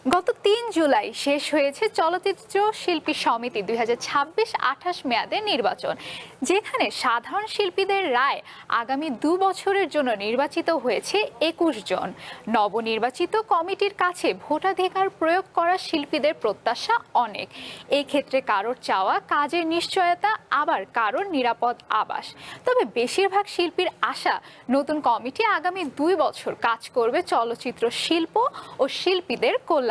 গত ৩ জুলাই শেষ হয়েছে চলচ্চিত্র শিল্পী সমিতি 2026-28 মেয়াদের নির্বাচন, যেখানে সাধারণ শিল্পীদের রায় আগামী 2 বছরের জন্য নির্বাচিত হয়েছে 21 জন। নবনির্বাচিত কমিটির কাছে ভোটাধিকার প্রয়োগ করা শিল্পীদের প্রত্যাশা অনেক। এই ক্ষেত্রে কারোর চাওয়া কাজের নিশ্চয়তা, আবার কারোর নিরাপদ আবাস। তবে বেশিরভাগ শিল্পীর আশা, নতুন কমিটি আগামী 2 বছর কাজ করবে চলচ্চিত্র শিল্প ও শিল্পীদের কল্যাণে।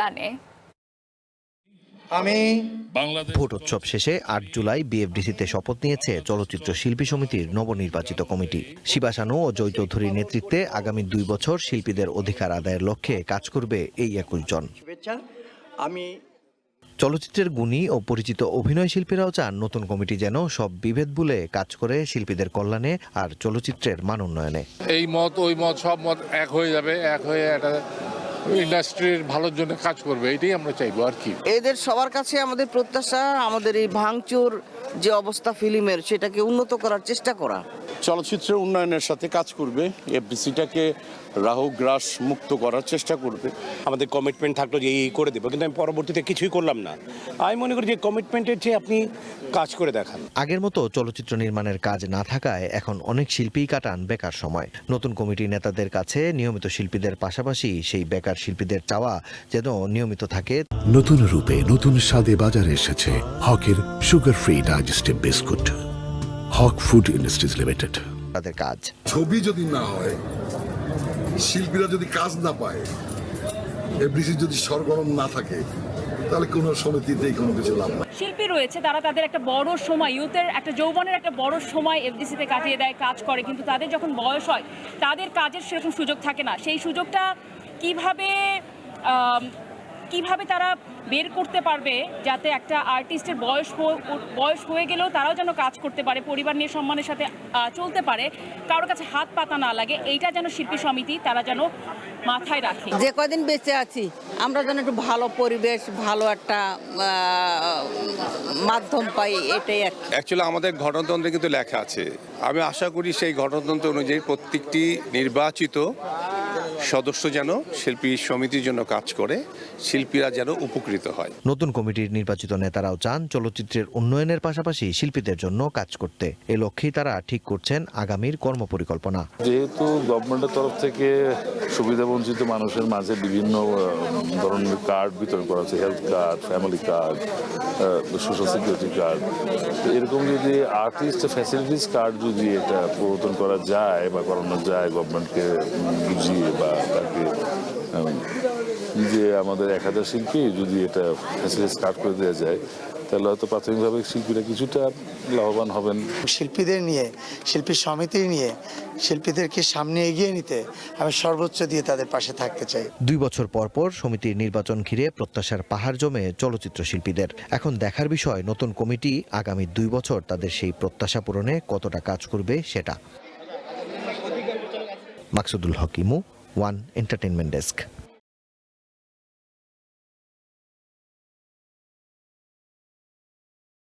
ভোট উৎসব শেষে 8 জুলাই বিএফডিসিতে শপথ নিয়েছে চলচ্চিত্র শিল্পী সমিতির নবনির্বাচিত কমিটি। শিবা শানু ও জয় চৌধুরীর নেতৃত্বে আগামী 2 বছর শিল্পীদের অধিকার আদায়ের লক্ষ্যে কাজ করবে এই 21 জন। চলচ্চিত্রের গুণী ও পরিচিত অভিনয় শিল্পীরাও চান নতুন কমিটি যেন সব বিভেদ ভুলে কাজ করে শিল্পীদের কল্যাণে আর চলচ্চিত্রের মান উন্নয়নে। এই মত ওই মত সব মত এক হয়ে যাবে, এক হয়ে একটা ইন্ডাস্ট্রির ভালোর জন্য কাজ করবে, এটাই আমরা চাইবো আর কি। এদের সবার কাছে আমাদের প্রত্যাশা আমাদের এই ভাঙচুর যে অবস্থা ফিল্মের, সেটাকে উন্নত করার চেষ্টা করা। চলচ্চিত্রের উন্নয়নের সাথে কাজ করবে, এফডিসিটাকে রাহু গ্রাস মুক্ত করার চেষ্টা করবে। আমাদের কমিটমেন্ট থাকলো যে এই করে দেবো, কিন্তু আমি পরবর্তীতে কিছুই করলাম না। আমি মনে করি যে কমিটমেন্টের চেয়ে আপনি কাজ করে দেখান। আগের মতো চলচ্চিত্র নির্মাণের কাজ না থাকায় এখন অনেক শিল্পীই কাটান বেকার সময়। নতুন কমিটির নেতাদের কাছে নিয়মিত শিল্পীদের পাশাপাশি সেই বেকার শিল্পীদের চাওয়া যেন নিয়মিত থাকে। নতুন রূপে নতুন স্বাদে বাজারে এসেছে হকের সুগার ফ্রি ডাইজেস্টিভ বিস্কুট। হক ফুড ইন্ডাস্ট্রিজ লিমিটেড। তাদের কাজ ছবি যদি না হয়, শিল্পীরা যদি কাজ না পায়, এফডিসি যদি সরগরম না থাকে, তাহলে কোনো সমিতিতেই কোনো কিছু লাভ না। শিল্পী রয়েছে, তারা তাদের একটা বড় সময়, ইউথের একটা যৌবনের একটা বড় সময় এফডিসিতে কাটিয়ে দেয়, কাজ করে, কিন্তু তাদের যখন বয়স হয় তাদের কাজের সেরকম সুযোগ থাকে না। সেই সুযোগটা কিভাবে তারা বের করতে পারবে, যাতে একটা আর্টিস্টের বয়স হয়ে গেলেও তারাও যেন কাজ করতে পারে, পরিবার নিয়ে সম্মানের সাথে চলতে পারে, কারোর কাছে হাত পাতা না লাগে, এইটা যেন শিল্পী সমিতি তারা যেন মাথায় রাখে। যে কয়দিন বেঁচে আছি আমরা যেন একটু ভালো পরিবেশ, ভালো একটা মাধ্যম পাই, এটাই অ্যাকচুয়ালি আমাদের গণতন্ত্রে কিন্তু লেখা আছে। আমি আশা করি সেই গণতন্ত্র অনুযায়ী প্রত্যেকটি নির্বাচিত সদস্য যেন শিল্পী সমিতির জন্য কাজ করে, শিল্পীরা যেন উপকৃত হয়। নতুন কমিটির নির্বাচিত নেতারাও চান চলচ্চিত্রের উন্নয়নের পাশাপাশি শিল্পীদের জন্য কাজ করতে। এ লক্ষ্যেই তারা ঠিক করছেন আগামীর কর্মপরিকল্পনা। যেহেতু গভর্নমেন্টের তরফ থেকে সুবিধাবঞ্চিত মানুষের মাঝে বিভিন্ন ধরনের কার্ড বিতরণ করা হচ্ছে, health card, family card, social security card, এরকম যদি আর্টিস্ট ফ্যাসিলিটিস কার্ড যদি এটা প্রবর্তন করা যায় বা করানো যায় গভর্নমেন্টকে বুঝিয়ে, বা তাকে যে আমাদের 1000 শিল্পী যদি এটা ফ্যাসিলিটিস কার্ড করে দেওয়া যায়, তাহলে হয়তো প্রাথমিকভাবে শিল্পীরা কিছুটা লাভবান হবেন। শিল্পীদের নিয়ে, শিল্পী সমিতি নিয়ে শিল্পীদেরকে সামনে এগিয়ে নিতে আমি সর্বোচ্চ দিয়ে তাদের পাশে থাকতে চাই। 2 বছর পর পর সমিতির নির্বাচন ঘিরে প্রত্যাশার পাহাড় জমে চলচ্চিত্র শিল্পীদের। এখন দেখার বিষয় নতুন কমিটি আগামী 2 বছর তাদের সেই প্রত্যাশা পূরণে কতটা কাজ করবে সেটা। মাকসুদুল হক ইমু, ওয়ান এন্টারটেইনমেন্ট ডেস্ক।